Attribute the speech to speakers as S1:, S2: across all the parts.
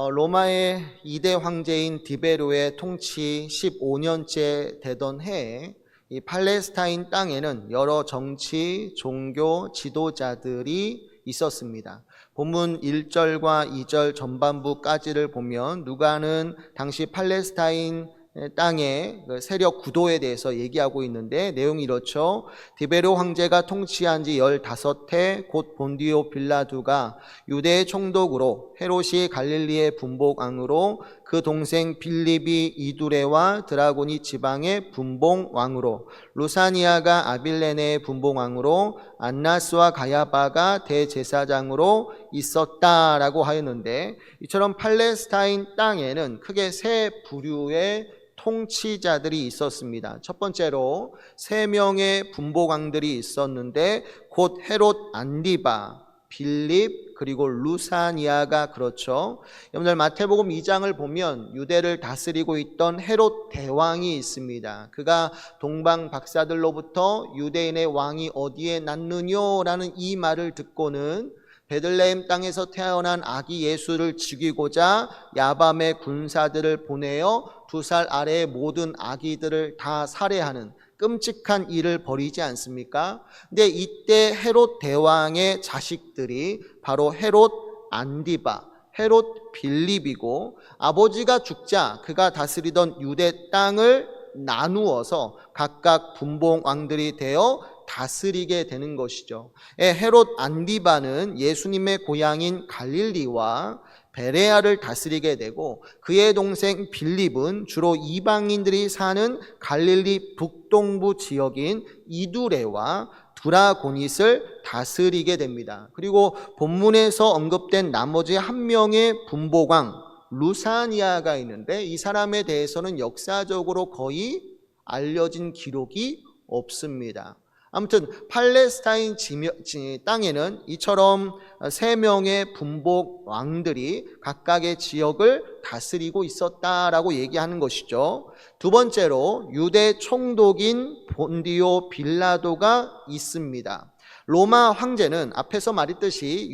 S1: 로마의 2대 황제인 디베로의 통치 15년째 되던 해에 이 팔레스타인 땅에는 여러 정치, 종교 지도자들이 있었습니다. 본문 1절과 2절 전반부까지를 보면 누가는 당시 팔레스타인 땅의 세력 구도에 대해서 얘기하고 있는데 내용이 이렇죠. 디베로 황제가 통치한 지 15해 곧 본디오 빌라두가 유대의 총독으로 헤롯이 갈릴리의 분봉왕으로 그 동생 빌립이 이두레와 드라고니 지방의 분봉왕으로 루사니아가 아빌레네의 분봉왕으로 안나스와 가야바가 대제사장으로 있었다라고 하였는데 이처럼 팔레스타인 땅에는 크게 세 부류의 통치자들이 있었습니다. 첫 번째로 3명의 분봉왕들이 있었는데 곧 헤롯 안디바, 빌립 그리고 루사니아가 그렇죠. 여러분들 마태복음 2장을 보면 유대를 다스리고 있던 헤롯 대왕이 있습니다. 그가 동방 박사들로부터 유대인의 왕이 어디에 낳느냐라는 이 말을 듣고는 베들레헴 땅에서 태어난 아기 예수를 죽이고자 야밤에 군사들을 보내어 2살 아래의 모든 아기들을 다 살해하는 끔찍한 일을 벌이지 않습니까? 근데 이때 헤롯 대왕의 자식들이 바로 헤롯 안디바, 헤롯 빌립이고 아버지가 죽자 그가 다스리던 유대 땅을 나누어서 각각 분봉왕들이 되어 다스리게 되는 것이죠. 헤롯 안디바는 예수님의 고향인 갈릴리와 베레아를 다스리게 되고 그의 동생 빌립은 주로 이방인들이 사는 갈릴리 북동부 지역인 이두레와 드라고닛을 다스리게 됩니다. 그리고 본문에서 언급된 나머지 한 명의 분봉왕 루사니아가 있는데 이 사람에 대해서는 역사적으로 거의 알려진 기록이 없습니다. 아무튼 팔레스타인 땅에는 이처럼 3명의 분봉왕들이 각각의 지역을 다스리고 있었다라고 얘기하는 것이죠. 두 번째로 유대 총독인 본디오 빌라도가 있습니다. 로마 황제는 앞에서 말했듯이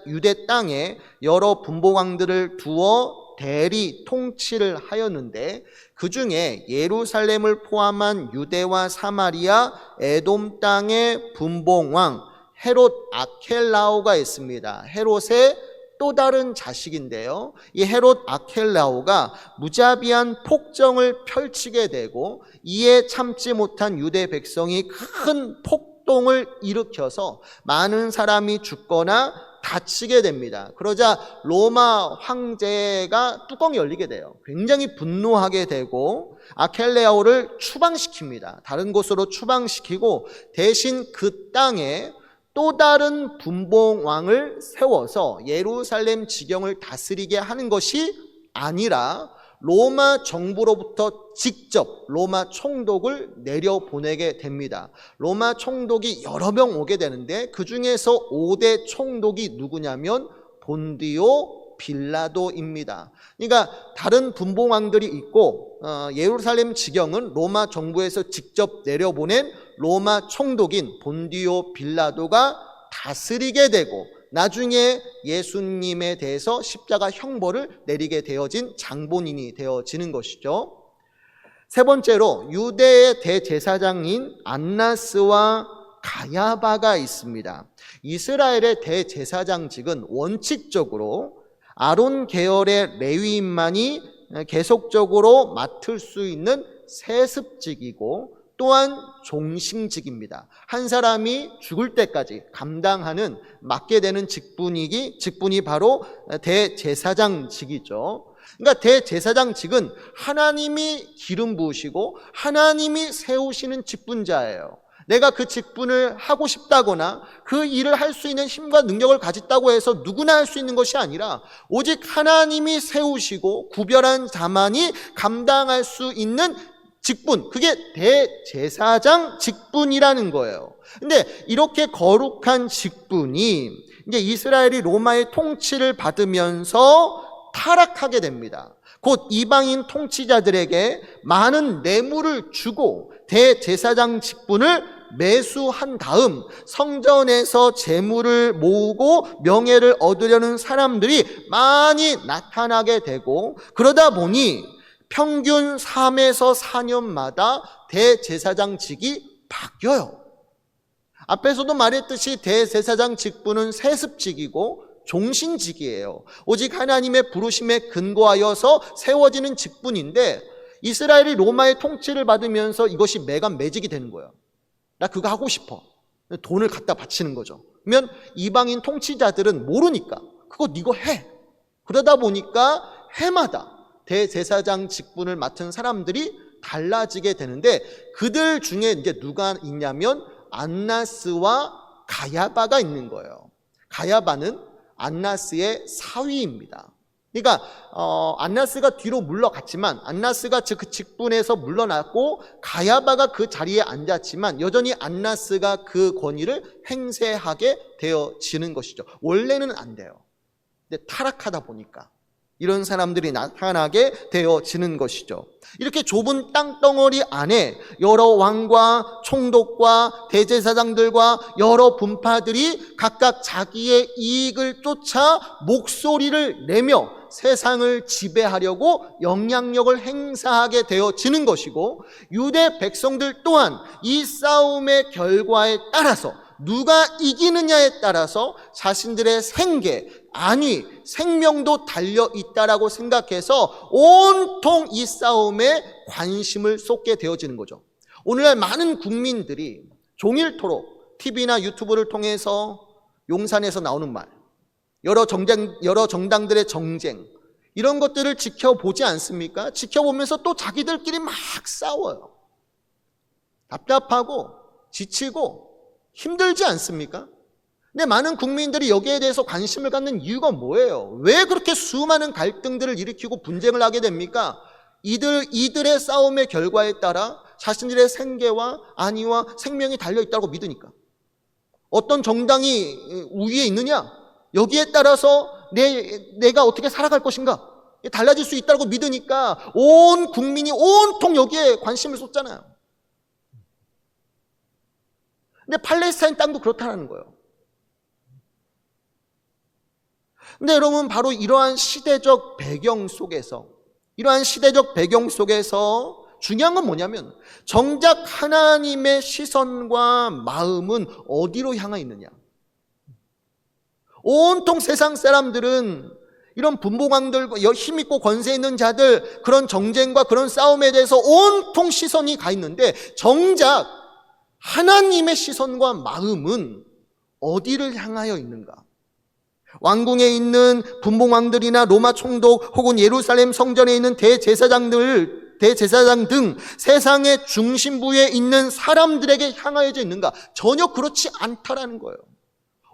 S1: 유대 땅에 여러 분봉왕들을 두어 대리 통치를 하였는데 그 중에 예루살렘을 포함한 유대와 사마리아, 에돔 땅의 분봉왕 헤롯 아켈라오가 있습니다. 헤롯의 또 다른 자식인데요. 이 헤롯 아켈라오가 무자비한 폭정을 펼치게 되고 이에 참지 못한 유대 백성이 큰 폭동을 일으켜서 많은 사람이 죽거나 다치게 됩니다. 그러자 로마 황제가 뚜껑이 열리게 돼요. 굉장히 분노하게 되고 아켈레아오를 추방시킵니다. 다른 곳으로 추방시키고 대신 그 땅에 또 다른 분봉왕을 세워서 예루살렘 지경을 다스리게 하는 것이 아니라 로마 정부로부터 직접 로마 총독을 내려보내게 됩니다. 로마 총독이 여러 명 오게 되는데 그 중에서 5대 총독이 누구냐면 본디오 빌라도입니다. 그러니까 다른 분봉왕들이 있고 예루살렘 지경은 로마 정부에서 직접 내려보낸 로마 총독인 본디오 빌라도가 다스리게 되고 나중에 예수님에 대해서 십자가 형벌을 내리게 되어진 장본인이 되어지는 것이죠. 세 번째로 유대의 대제사장인 안나스와 가야바가 있습니다. 이스라엘의 대제사장직은 원칙적으로 아론 계열의 레위인만이 계속적으로 맡을 수 있는 세습직이고 또한 종신직입니다. 한 사람이 죽을 때까지 감당하는 맡게 되는 직분이 바로 대제사장직이죠. 그러니까 대제사장직은 하나님이 기름 부으시고 하나님이 세우시는 직분자예요. 내가 그 직분을 하고 싶다거나 그 일을 할 수 있는 힘과 능력을 가졌다고 해서 누구나 할 수 있는 것이 아니라 오직 하나님이 세우시고 구별한 자만이 감당할 수 있는 직분, 그게 대제사장 직분이라는 거예요. 근데 이렇게 거룩한 직분이 이제 이스라엘이 로마의 통치를 받으면서 타락하게 됩니다. 곧 이방인 통치자들에게 많은 뇌물을 주고 대제사장 직분을 매수한 다음 성전에서 재물을 모으고 명예를 얻으려는 사람들이 많이 나타나게 되고, 그러다 보니 평균 3에서 4년마다 대제사장직이 바뀌어요. 앞에서도 말했듯이 대제사장 직분은 세습직이고 종신직이에요. 오직 하나님의 부르심에 근거하여서 세워지는 직분인데, 이스라엘이 로마의 통치를 받으면서 이것이 매직이 되는 거예요. 나 그거 하고 싶어. 돈을 갖다 바치는 거죠. 그러면 이방인 통치자들은 모르니까 그거 네가 해. 그러다 보니까 해마다 대제사장 직분을 맡은 사람들이 달라지게 되는데, 그들 중에 이제 누가 있냐면 안나스와 가야바가 있는 거예요. 가야바는 안나스의 사위입니다. 그러니까 안나스가 뒤로 물러갔지만, 안나스가 그 직분에서 물러났고 가야바가 그 자리에 앉았지만 여전히 안나스가 그 권위를 행세하게 되어지는 것이죠. 원래는 안 돼요. 근데 타락하다 보니까 이런 사람들이 나타나게 되어지는 것이죠. 이렇게 좁은 땅덩어리 안에 여러 왕과 총독과 대제사장들과 여러 분파들이 각각 자기의 이익을 쫓아 목소리를 내며 세상을 지배하려고 영향력을 행사하게 되어지는 것이고, 유대 백성들 또한 이 싸움의 결과에 따라서 누가 이기느냐에 따라서 자신들의 생계, 안위, 생명도 달려있다라고 생각해서 온통 이 싸움에 관심을 쏟게 되어지는 거죠. 오늘날 많은 국민들이 종일토록 TV나 유튜브를 통해서 용산에서 나오는 말, 여러 정당들의 정쟁, 이런 것들을 지켜보지 않습니까? 지켜보면서 또 자기들끼리 막 싸워요. 답답하고 지치고 힘들지 않습니까? 근데 많은 국민들이 여기에 대해서 관심을 갖는 이유가 뭐예요? 왜 그렇게 수많은 갈등들을 일으키고 분쟁을 하게 됩니까? 이들의 싸움의 결과에 따라 자신들의 생계와 안위와 생명이 달려있다고 믿으니까. 어떤 정당이 우위에 있느냐? 여기에 따라서 내가 어떻게 살아갈 것인가? 달라질 수 있다고 믿으니까 온 국민이 온통 여기에 관심을 쏟잖아요. 근데 팔레스타인 땅도 그렇다는 거예요. 근데 여러분, 바로 이러한 시대적 배경 속에서 중요한 건 뭐냐면, 정작 하나님의 시선과 마음은 어디로 향해 있느냐. 온통 세상 사람들은 이런 분봉왕들과 힘있고 권세 있는 자들, 그런 정쟁과 그런 싸움에 대해서 온통 시선이 가 있는데, 정작 하나님의 시선과 마음은 어디를 향하여 있는가? 왕궁에 있는 분봉왕들이나 로마 총독 혹은 예루살렘 성전에 있는 대제사장 등 세상의 중심부에 있는 사람들에게 향하여져 있는가? 전혀 그렇지 않다라는 거예요.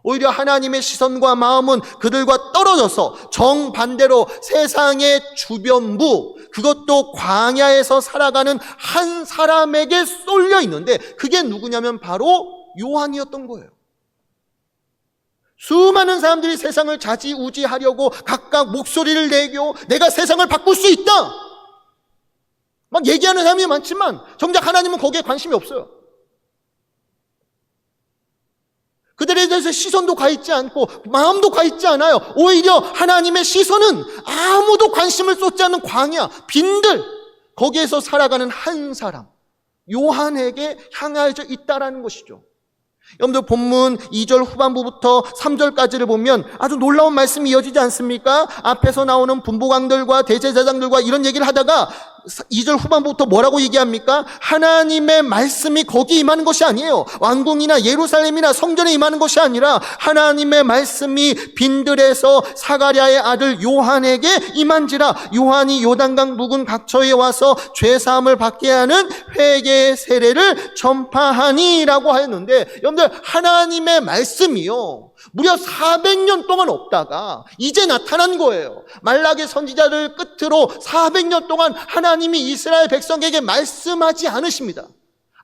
S1: 오히려 하나님의 시선과 마음은 그들과 떨어져서 정반대로 세상의 주변부, 그것도 광야에서 살아가는 한 사람에게 쏠려 있는데, 그게 누구냐면 바로 요한이었던 거예요. 수많은 사람들이 세상을 좌지우지하려고 각각 목소리를 내고 내가 세상을 바꿀 수 있다 막 얘기하는 사람이 많지만, 정작 하나님은 거기에 관심이 없어요. 그들에 대해서 시선도 가 있지 않고 마음도 가 있지 않아요. 오히려 하나님의 시선은 아무도 관심을 쏟지 않는 광야, 빈들, 거기에서 살아가는 한 사람, 요한에게 향하여져 있다라는 것이죠. 여러분들, 본문 2절 후반부부터 3절까지를 보면 아주 놀라운 말씀이 이어지지 않습니까? 앞에서 나오는 분봉왕들과 대제사장들과 이런 얘기를 하다가 2절 후반부부터 뭐라고 얘기합니까? 하나님의 말씀이 거기 임하는 것이 아니에요. 왕궁이나 예루살렘이나 성전에 임하는 것이 아니라 하나님의 말씀이 빈들에서 사가랴의 아들 요한에게 임한지라. 요한이 요단강 묵은 각처에 와서 죄사함을 받게 하는 회개의 세례를 전파하니라고 하였는데, 여러분들, 하나님의 말씀이요, 무려 400년 동안 없다가 이제 나타난 거예요. 말라기 선지자를 끝으로 400년 동안 하나님이 이스라엘 백성에게 말씀하지 않으십니다.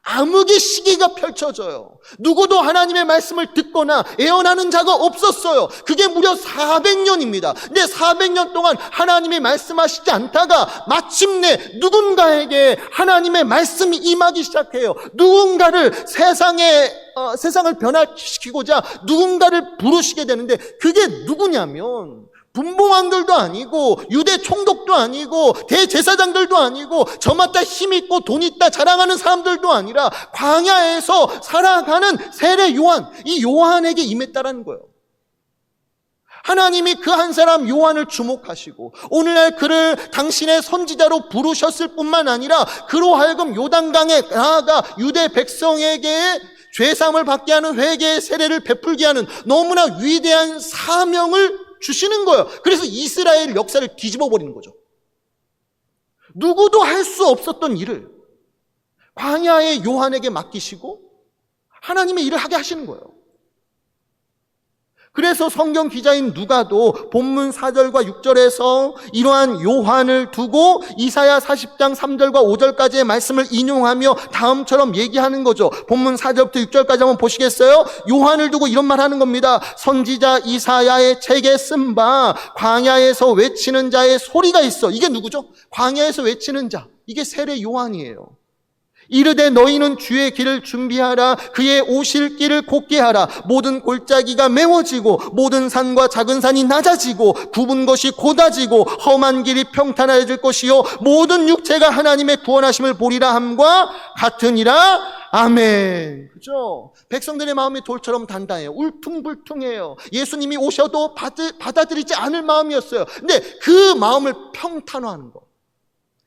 S1: 암흑의 시기가 펼쳐져요. 누구도 하나님의 말씀을 듣거나 예언하는 자가 없었어요. 그게 무려 400년입니다. 근데 400년 동안 하나님이 말씀하시지 않다가 마침내 누군가에게 하나님의 말씀이 임하기 시작해요. 누군가를 세상을 변화시키고자 누군가를 부르시게 되는데, 그게 누구냐면 분봉왕들도 아니고 유대 총독도 아니고 대제사장들도 아니고 저마다 힘 있고 돈 있다 자랑하는 사람들도 아니라 광야에서 살아가는 세례 요한, 이 요한에게 임했다라는 거예요. 하나님이 그 한 사람 요한을 주목하시고 오늘날 그를 당신의 선지자로 부르셨을 뿐만 아니라 그로 하여금 요단강에 나아가 유대 백성에게 죄사함을 받게 하는 회개의 세례를 베풀게 하는 너무나 위대한 사명을 주시는 거예요. 그래서 이스라엘 역사를 뒤집어 버리는 거죠. 누구도 할 수 없었던 일을 광야의 요한에게 맡기시고 하나님의 일을 하게 하시는 거예요. 그래서 성경 기자인 누가도 본문 4절과 6절에서 이러한 요한을 두고 이사야 40장 3절과 5절까지의 말씀을 인용하며 다음처럼 얘기하는 거죠. 본문 4절부터 6절까지 한번 보시겠어요? 요한을 두고 이런 말 하는 겁니다. 선지자 이사야의 책에 쓴 바 광야에서 외치는 자의 소리가 있어. 이게 누구죠? 광야에서 외치는 자. 이게 세례 요한이에요. 이르되 너희는 주의 길을 준비하라. 그의 오실 길을 곧게 하라. 모든 골짜기가 메워지고 모든 산과 작은 산이 낮아지고 굽은 것이 곧아지고 험한 길이 평탄해질 것이요 모든 육체가 하나님의 구원하심을 보리라 함과 같으니라. 아멘. 그죠? 백성들의 마음이 돌처럼 단단해요. 울퉁불퉁해요. 예수님이 오셔도 받아들이지 않을 마음이었어요. 근데 그 마음을 평탄화하는 거,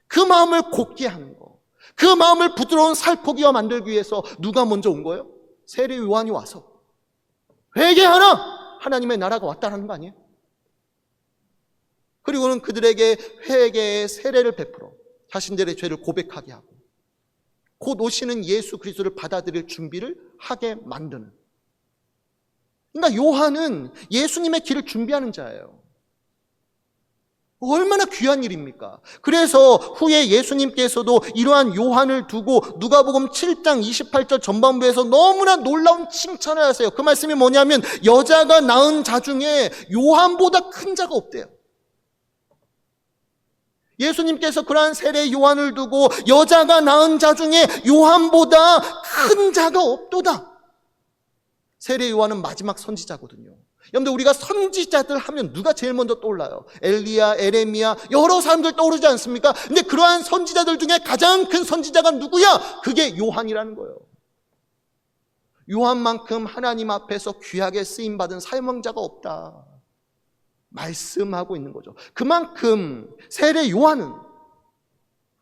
S1: 그 마음을 곧게 하는 거, 그 마음을 부드러운 살포기와 만들기 위해서 누가 먼저 온 거예요? 세례 요한이 와서 회개하라! 하나님의 나라가 왔다는 거 아니에요? 그리고는 그들에게 회개의 세례를 베풀어 자신들의 죄를 고백하게 하고 곧 오시는 예수 그리스도를 받아들일 준비를 하게 만드는, 그러니까 요한은 예수님의 길을 준비하는 자예요. 얼마나 귀한 일입니까? 그래서 후에 예수님께서도 이러한 요한을 두고 누가복음 7장 28절 전반부에서 너무나 놀라운 칭찬을 하세요. 그 말씀이 뭐냐면 여자가 낳은 자 중에 요한보다 큰 자가 없대요. 예수님께서 그러한 세례 요한을 두고 여자가 낳은 자 중에 요한보다 큰 자가 없도다. 세례 요한은 마지막 선지자거든요. 여러분들, 우리가 선지자들 하면 누가 제일 먼저 떠올라요? 엘리야, 에레미야, 여러 사람들 떠오르지 않습니까? 근데 그러한 선지자들 중에 가장 큰 선지자가 누구야? 그게 요한이라는 거예요. 요한만큼 하나님 앞에서 귀하게 쓰임받은 사명자가 없다 말씀하고 있는 거죠. 그만큼 세례 요한은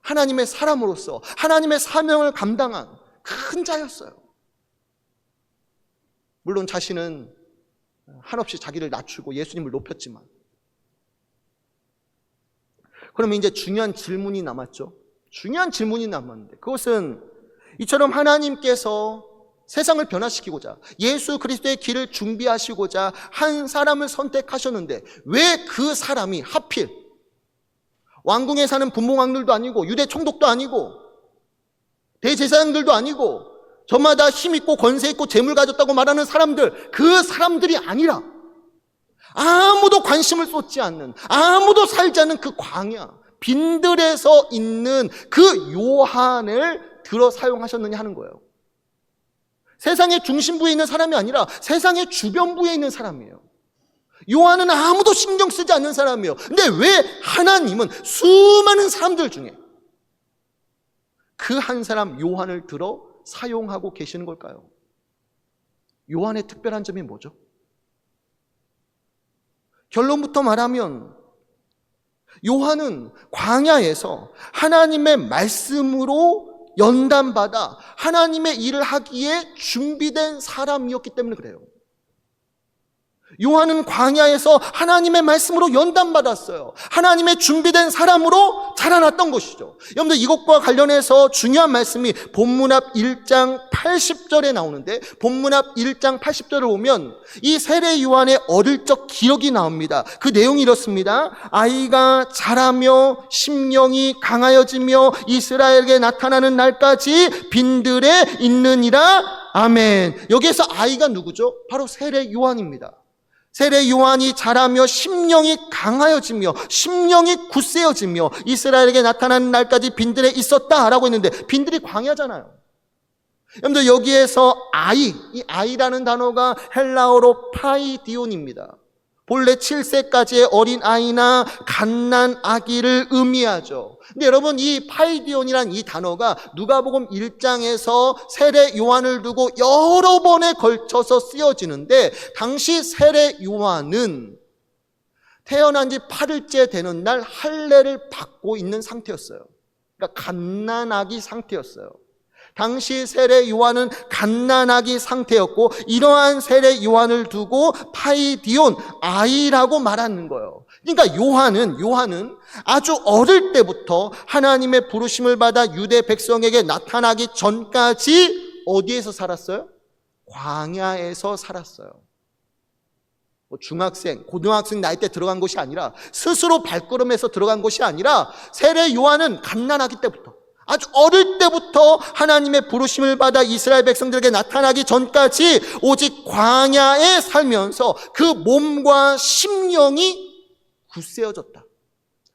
S1: 하나님의 사람으로서 하나님의 사명을 감당한 큰 자였어요. 물론 자신은 한없이 자기를 낮추고 예수님을 높였지만, 그러면 이제 중요한 질문이 남았죠. 중요한 질문이 남았는데, 그것은 이처럼 하나님께서 세상을 변화시키고자 예수 그리스도의 길을 준비하시고자 한 사람을 선택하셨는데 왜 그 사람이 하필 왕궁에 사는 분봉왕들도 아니고 유대 총독도 아니고 대제사장들도 아니고 저마다 힘 있고 권세 있고 재물 가졌다고 말하는 사람들, 그 사람들이 아니라 아무도 관심을 쏟지 않는, 아무도 살지 않는 그 광야 빈들에서 있는 그 요한을 들어 사용하셨느냐 하는 거예요. 세상의 중심부에 있는 사람이 아니라 세상의 주변부에 있는 사람이에요. 요한은 아무도 신경 쓰지 않는 사람이에요. 근데 왜 하나님은 수많은 사람들 중에 그 한 사람 요한을 들어 사용하고 계시는 걸까요? 요한의 특별한 점이 뭐죠? 결론부터 말하면 요한은 광야에서 하나님의 말씀으로 연단받아 하나님의 일을 하기에 준비된 사람이었기 때문에 그래요. 요한은 광야에서 하나님의 말씀으로 연단받았어요. 하나님의 준비된 사람으로 자라났던 것이죠. 여러분들 이것과 관련해서 중요한 말씀이 본문 앞 1장 80절에 나오는데, 본문 앞 1장 80절을 보면 이 세례 요한의 어릴 적 기억이 나옵니다. 그 내용이 이렇습니다. 아이가 자라며 심령이 강하여지며 이스라엘에게 나타나는 날까지 빈들에 있느니라. 아멘. 여기에서 아이가 누구죠? 바로 세례 요한입니다. 세례 요한이 자라며 심령이 강하여지며 심령이 굳세어지며 이스라엘에게 나타나는 날까지 빈들에 있었다라고 했는데, 빈들이 광야잖아요. 여러분들 여기에서 이 아이라는 단어가 헬라어로 파이디온입니다. 본래 7세까지의 어린 아이나 갓난 아기를 의미하죠. 근데 여러분, 이 파이디온이란 이 단어가 누가복음 1장에서 세례 요한을 두고 여러 번에 걸쳐서 쓰여지는데, 당시 세례 요한은 태어난 지 8일째 되는 날 할례를 받고 있는 상태였어요. 그러니까 갓난아기 상태였어요. 당시 세례 요한은 갓난아기 상태였고, 이러한 세례 요한을 두고 파이디온, 아이라고 말하는 거예요. 그러니까 요한은 아주 어릴 때부터 하나님의 부르심을 받아 유대 백성에게 나타나기 전까지 어디에서 살았어요? 광야에서 살았어요. 중학생, 고등학생 나이 때 들어간 것이 아니라, 스스로 발걸음해서 들어간 것이 아니라, 세례 요한은 갓난아기 때부터, 아주 어릴 때부터 하나님의 부르심을 받아 이스라엘 백성들에게 나타나기 전까지 오직 광야에 살면서 그 몸과 심령이 굳세어졌다.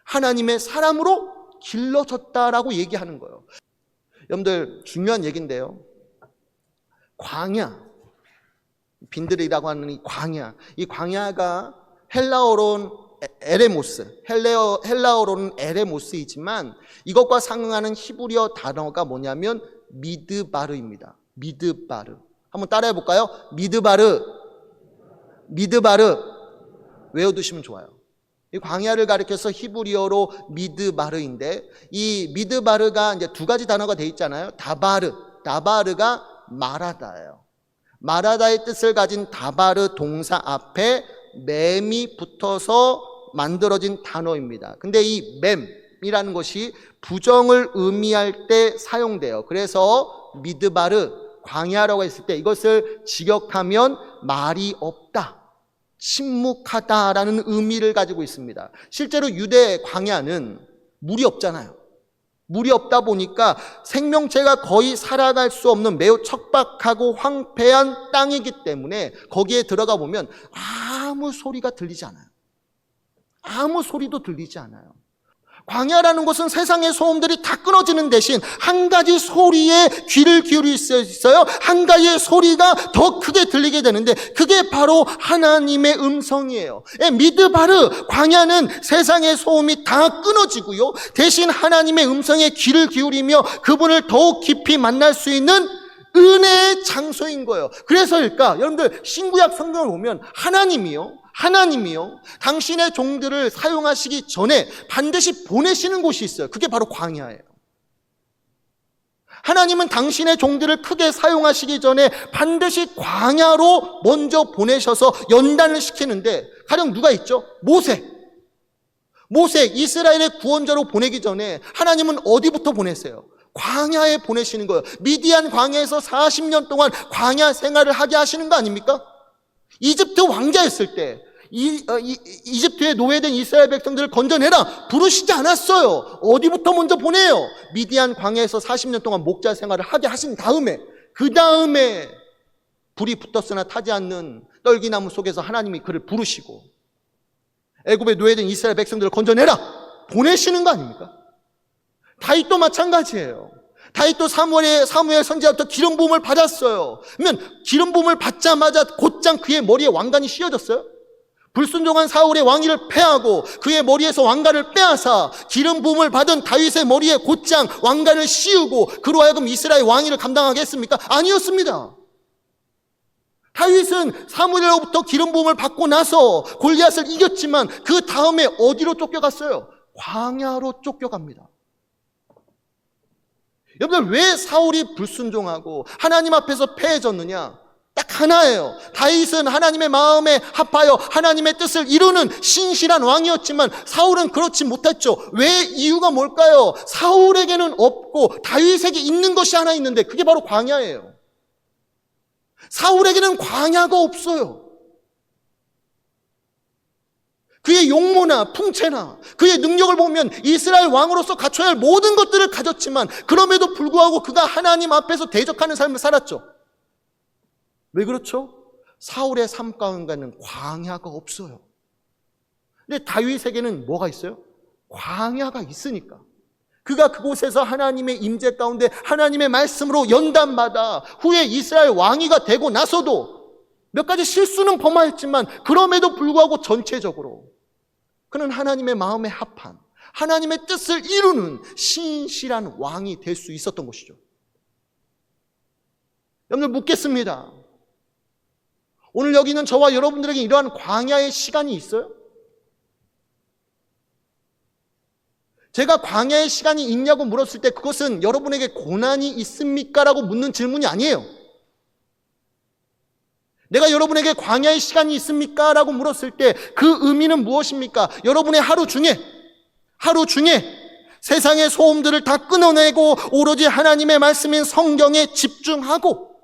S1: 하나님의 사람으로 길러졌다라고 얘기하는 거예요. 여러분들 중요한 얘기인데요. 광야, 빈들이라고 하는 이 광야가 헬라어로는 헬라어로는 에레모스이지만 이것과 상응하는 히브리어 단어가 뭐냐면 미드바르입니다. 미드바르. 한번 따라해 볼까요? 미드바르. 외워두시면 좋아요. 이 광야를 가리켜서 히브리어로 미드바르인데, 이 미드바르가 이제 두 가지 단어가 돼 있잖아요. 다바르가 마라다예요. 마라다의 뜻을 가진 다바르 동사 앞에 맴이 붙어서 만들어진 단어입니다. 근데 이 맴이라는 것이 부정을 의미할 때 사용돼요. 그래서 미드바르, 광야라고 했을 때 이것을 직역하면 말이 없다, 침묵하다라는 의미를 가지고 있습니다. 실제로 유대 광야는 물이 없잖아요. 물이 없다 보니까 생명체가 거의 살아갈 수 없는 매우 척박하고 황폐한 땅이기 때문에 거기에 들어가 보면 아무 소리가 들리지 않아요. 아무 소리도 들리지 않아요. 광야라는 곳은 세상의 소음들이 다 끊어지는 대신 한 가지 소리에 귀를 기울일 수 있어요. 한 가지의 소리가 더 크게 들리게 되는데, 그게 바로 하나님의 음성이에요. 미드바르, 광야는 세상의 소음이 다 끊어지고요, 대신 하나님의 음성에 귀를 기울이며 그분을 더욱 깊이 만날 수 있는 은혜의 장소인 거예요. 그래서일까? 여러분들 신구약 성경을 보면 하나님이요 당신의 종들을 사용하시기 전에 반드시 보내시는 곳이 있어요. 그게 바로 광야예요. 하나님은 당신의 종들을 크게 사용하시기 전에 반드시 광야로 먼저 보내셔서 연단을 시키는데, 가령 누가 있죠? 모세 이스라엘의 구원자로 보내기 전에 하나님은 어디부터 보내세요? 광야에 보내시는 거예요. 미디안 광야에서 40년 동안 광야 생활을 하게 하시는 거 아닙니까? 이집트 왕자였을 때 이집트에 노예된 이스라엘 백성들을 건져내라 부르시지 않았어요. 어디부터 먼저 보내요? 미디안 광야에서 40년 동안 목자 생활을 하게 하신 다음에, 그 다음에 불이 붙었으나 타지 않는 떨기나무 속에서 하나님이 그를 부르시고 애굽에 노예된 이스라엘 백성들을 건져내라 보내시는 거 아닙니까? 다윗도 마찬가지예요. 다윗도 사무엘 선지자부터 기름 부음을 받았어요. 그러면 기름 부음을 받자마자 곧장 그의 머리에 왕관이 씌워졌어요? 불순종한 사울의 왕위를 패하고 그의 머리에서 왕관을 빼앗아 기름 부음을 받은 다윗의 머리에 곧장 왕관을 씌우고 그로 하여금 이스라엘 왕위를 감당하게 했습니까? 아니었습니다. 다윗은 사무엘로부터 기름 부음을 받고 나서 골리앗을 이겼지만 그 다음에 어디로 쫓겨갔어요? 광야로 쫓겨갑니다. 여러분들, 왜 사울이 불순종하고 하나님 앞에서 패해졌느냐? 딱 하나예요. 다윗은 하나님의 마음에 합하여 하나님의 뜻을 이루는 신실한 왕이었지만 사울은 그렇지 못했죠. 왜? 이유가 뭘까요? 사울에게는 없고 다윗에게 있는 것이 하나 있는데 그게 바로 광야예요. 사울에게는 광야가 없어요. 그의 용모나 풍채나 그의 능력을 보면 이스라엘 왕으로서 갖춰야 할 모든 것들을 가졌지만 그럼에도 불구하고 그가 하나님 앞에서 대적하는 삶을 살았죠. 왜 그렇죠? 사울의 삶 가운데는 광야가 없어요. 근데 다윗에게는 뭐가 있어요? 광야가 있으니까. 그가 그곳에서 하나님의 임재 가운데 하나님의 말씀으로 연단받아 후에 이스라엘 왕이가 되고 나서도 몇 가지 실수는 범하였지만 그럼에도 불구하고 전체적으로 그는 하나님의 마음에 합한 하나님의 뜻을 이루는 신실한 왕이 될 수 있었던 것이죠. 여러분들 묻겠습니다. 오늘 여기 있는 저와 여러분들에게 이러한 광야의 시간이 있어요? 제가 광야의 시간이 있냐고 물었을 때 그것은 여러분에게 고난이 있습니까? 라고 묻는 질문이 아니에요. 내가 여러분에게 광야의 시간이 있습니까? 라고 물었을 때 그 의미는 무엇입니까? 여러분의 하루 중에 세상의 소음들을 다 끊어내고 오로지 하나님의 말씀인 성경에 집중하고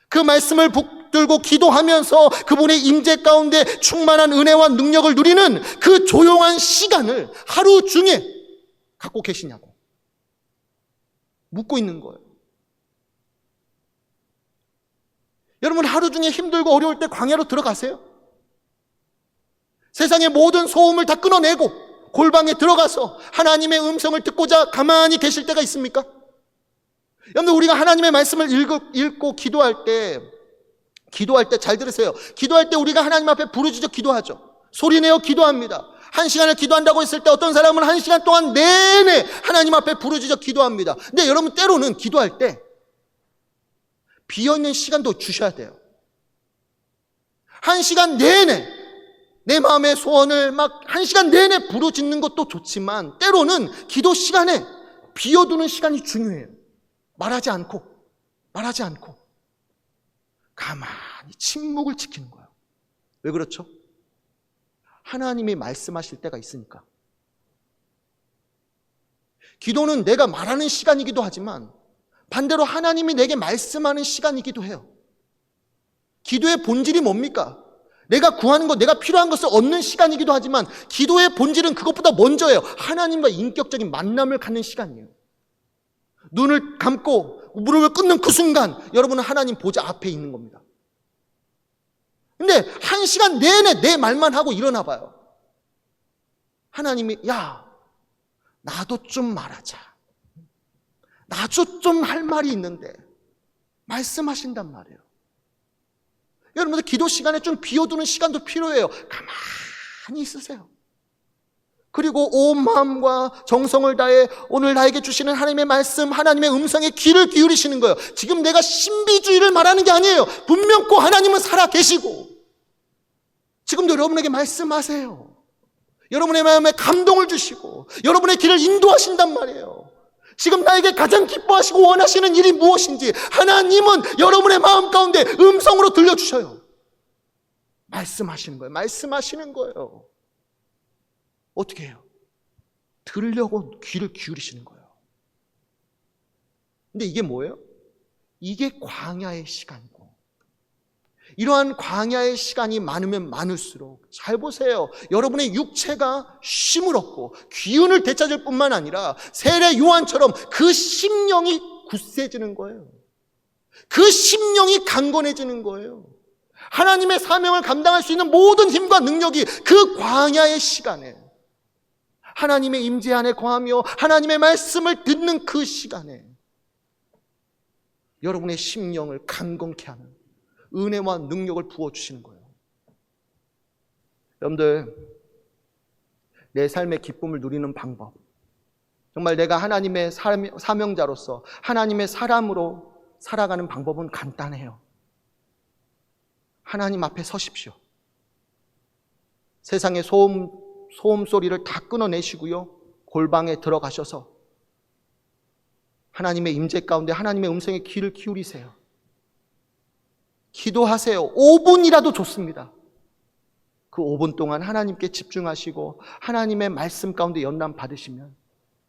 S1: 그 말씀을 붙들고 기도하면서 그분의 임재 가운데 충만한 은혜와 능력을 누리는 그 조용한 시간을 하루 중에 갖고 계시냐고 묻고 있는 거예요. 여러분 하루 중에 힘들고 어려울 때 광야로 들어가세요? 세상의 모든 소음을 다 끊어내고 골방에 들어가서 하나님의 음성을 듣고자 가만히 계실 때가 있습니까? 여러분 우리가 하나님의 말씀을 읽고 기도할 때 잘 들으세요. 기도할 때 우리가 하나님 앞에 부르짖어 기도하죠. 소리내어 기도합니다. 1시간을 기도한다고 했을 때 어떤 사람은 1시간 동안 내내 하나님 앞에 부르짖어 기도합니다. 근데 여러분 때로는 기도할 때 비어있는 시간도 주셔야 돼요. 1시간 내내 내 마음의 소원을 막 1시간 내내 부르짖는 것도 좋지만 때로는 기도 시간에 비워두는 시간이 중요해요. 말하지 않고 가만히 침묵을 지키는 거예요. 왜 그렇죠? 하나님이 말씀하실 때가 있으니까. 기도는 내가 말하는 시간이기도 하지만 반대로 하나님이 내게 말씀하는 시간이기도 해요. 기도의 본질이 뭡니까? 내가 구하는 것, 내가 필요한 것을 얻는 시간이기도 하지만 기도의 본질은 그것보다 먼저예요. 하나님과 인격적인 만남을 갖는 시간이에요. 눈을 감고 무릎을 꿇는 그 순간 여러분은 하나님 보좌 앞에 있는 겁니다. 근데 1시간 내내 내 말만 하고 일어나 봐요. 하나님이 야 나도 좀 말하자. 나도 좀 할 말이 있는데 말씀하신단 말이에요. 여러분들 기도 시간에 좀 비워두는 시간도 필요해요. 가만히 있으세요. 그리고 온 마음과 정성을 다해 오늘 나에게 주시는 하나님의 말씀, 하나님의 음성에 귀를 기울이시는 거예요. 지금 내가 신비주의를 말하는 게 아니에요. 분명코 하나님은 살아 계시고 지금도 여러분에게 말씀하세요. 여러분의 마음에 감동을 주시고 여러분의 길을 인도하신단 말이에요. 지금 나에게 가장 기뻐하시고 원하시는 일이 무엇인지 하나님은 여러분의 마음 가운데 음성으로 들려주셔요. 말씀하시는 거예요. 어떻게 해요? 들으려고 귀를 기울이시는 거예요. 근데 이게 뭐예요? 이게 광야의 시간이고 이러한 광야의 시간이 많으면 많을수록 잘 보세요. 여러분의 육체가 쉼을 얻고 기운을 되찾을 뿐만 아니라 세례 요한처럼 그 심령이 굳세지는 거예요. 그 심령이 강건해지는 거예요. 하나님의 사명을 감당할 수 있는 모든 힘과 능력이 그 광야의 시간에 하나님의 임재 안에 거하며 하나님의 말씀을 듣는 그 시간에 여러분의 심령을 강건케 하는 은혜와 능력을 부어주시는 거예요. 여러분들 내 삶의 기쁨을 누리는 방법, 정말 내가 하나님의 사명자로서 하나님의 사람으로 살아가는 방법은 간단해요. 하나님 앞에 서십시오. 세상의 소음 소리를 다 끊어내시고요. 골방에 들어가셔서 하나님의 임재 가운데 하나님의 음성에 귀를 기울이세요. 기도하세요. 5분이라도 좋습니다. 그 5분 동안 하나님께 집중하시고 하나님의 말씀 가운데 연단 받으시면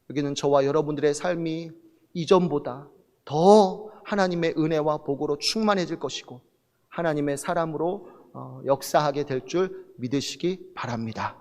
S1: 여기는 저와 여러분들의 삶이 이전보다 더 하나님의 은혜와 복으로 충만해질 것이고 하나님의 사람으로 역사하게 될 줄 믿으시기 바랍니다.